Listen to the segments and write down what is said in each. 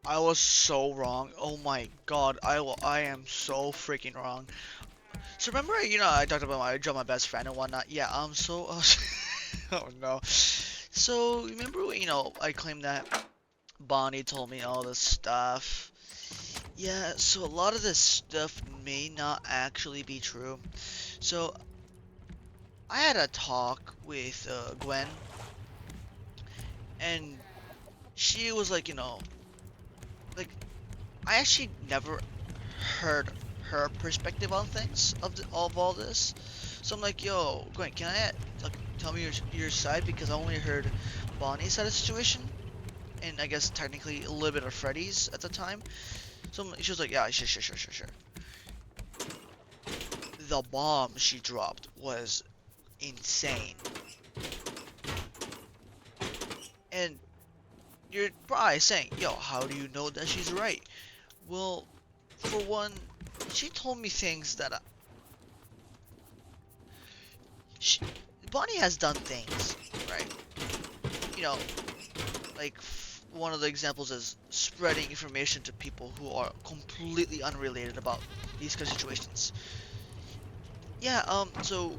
I was so wrong. Oh my god, I am so freaking wrong. So remember, I talked about I dropped my best friend and whatnot. Yeah, oh no. So remember, I claimed that Bonnie told me all this stuff. Yeah, so a lot of this stuff may not actually be true. So I had a talk with Gwen, and she was like, like I actually never heard her perspective on things of all this. So I'm like, yo, Gwen, can I like, tell me your side because I only heard Bonnie's side of the situation, and I guess technically a little bit of Freddy's at the time. So she was like, yeah, sure, sure, sure, sure, sure. The bomb she dropped was insane, and you're probably saying, yo, how do you know that she's right? Well, for one, she told me things that she, Bonnie has done things, right? You know, like one of the examples is spreading information to people who are completely unrelated about these kind of situations. Yeah, so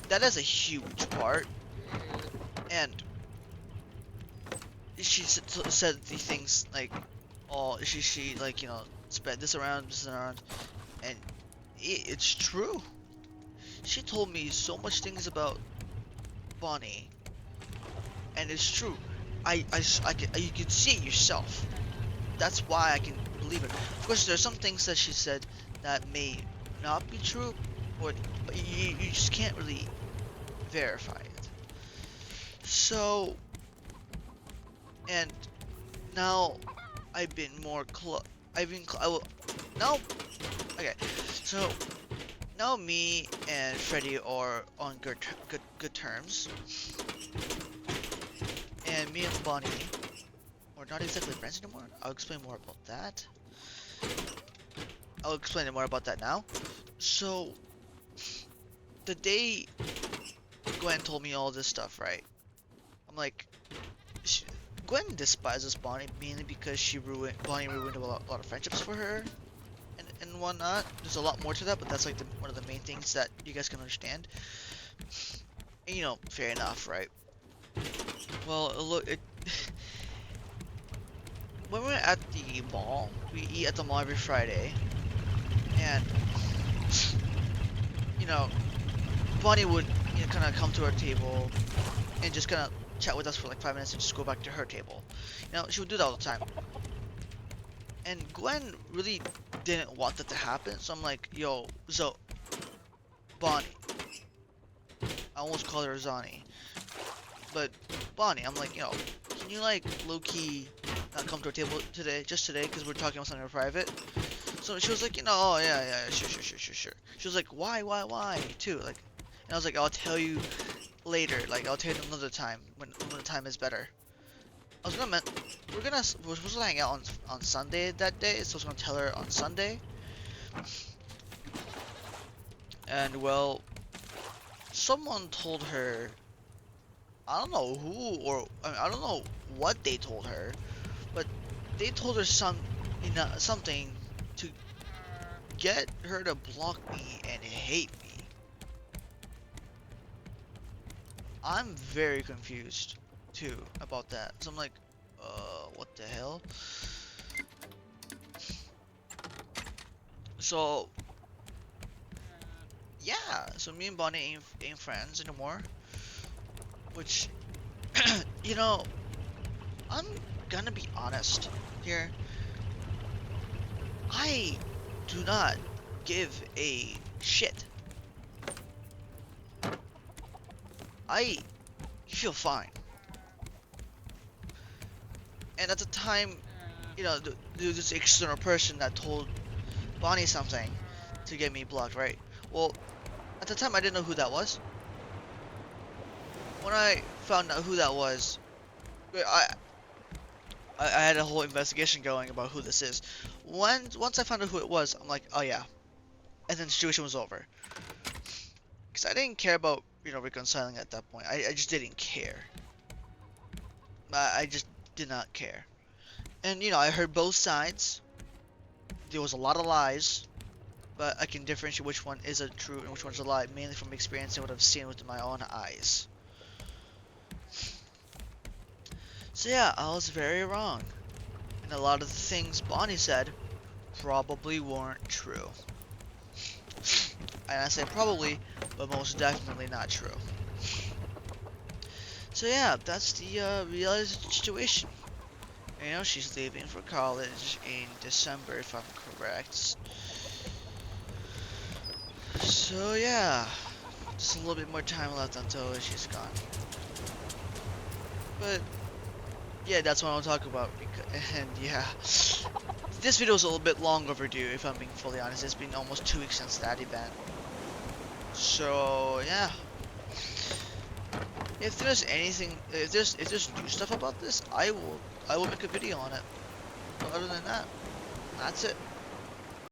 that is a huge part, and she said the things like, oh, she like spread this around, and it's true. She told me so much things about Bonnie, and it's true. You can see it yourself. That's why I can believe it. Of course, there's some things that she said that may not be true, or but you just can't really verify it. So, and now I've been more close. I've been cl- I will now. Okay, so now me and Freddy are on good terms, and me and Bonnie are not exactly friends anymore. I'll explain more about that. I'll explain more about that now. So the day Gwen told me all this stuff, right? I'm like, she, Gwen despises Bonnie mainly because Bonnie ruined a lot of friendships for her and whatnot. There's a lot more to that, but that's like one of the main things that you guys can understand. And, fair enough, right? Well, look, when we're at the mall, we eat at the mall every Friday, and you know, Bonnie would kind of come to our table and just kind of chat with us for like 5 minutes and just go back to her table. She would do that all the time. And Gwen really didn't want that to happen, so I'm like, yo, Bonnie. I almost called her Zani. But Bonnie, I'm like, can you like low-key not come to our table today, just today, because we're talking about something private? So she was like, oh yeah, yeah, sure, sure, sure, sure, sure. She was like, why, too, like, and I was like, I'll tell you later, like, I'll tell you another time, when the time is better. I was gonna, we're supposed to hang out on Sunday that day, so I was gonna tell her on Sunday, and well, someone told her, I don't know who or I don't know what they told her, but they told her something to get her to block me and hate me. I'm very confused too about that. So I'm like, what the hell? So yeah, so me and Bonnie ain't friends anymore, which you know, I'm gonna be honest here. I do not give a shit. I feel fine. And at the time, there's this external person that told Bonnie something to get me blocked, right? Well, at the time I didn't know who that was. When I found out who that was, I I had a whole investigation going about who this is. Once I found out who it was, I'm like, oh yeah. And then the situation was over. Because I didn't care about, reconciling at that point. I just didn't care. I just did not care. And I heard both sides. There was a lot of lies, but I can differentiate which one is a true and which one's a lie, mainly from experience and what I've seen with my own eyes. So yeah, I was very wrong. And a lot of the things Bonnie said probably weren't true. And I say probably, but most definitely not true. So yeah, that's the reality situation. She's leaving for college in December, if I'm correct. So yeah, just a little bit more time left until she's gone. But yeah, that's what I'll talk about. And yeah, this video is a little bit long overdue, if I'm being fully honest. It's been almost 2 weeks since that event. So yeah, if there's anything, if there's new stuff about this, I will make a video on it. But other than that, that's it.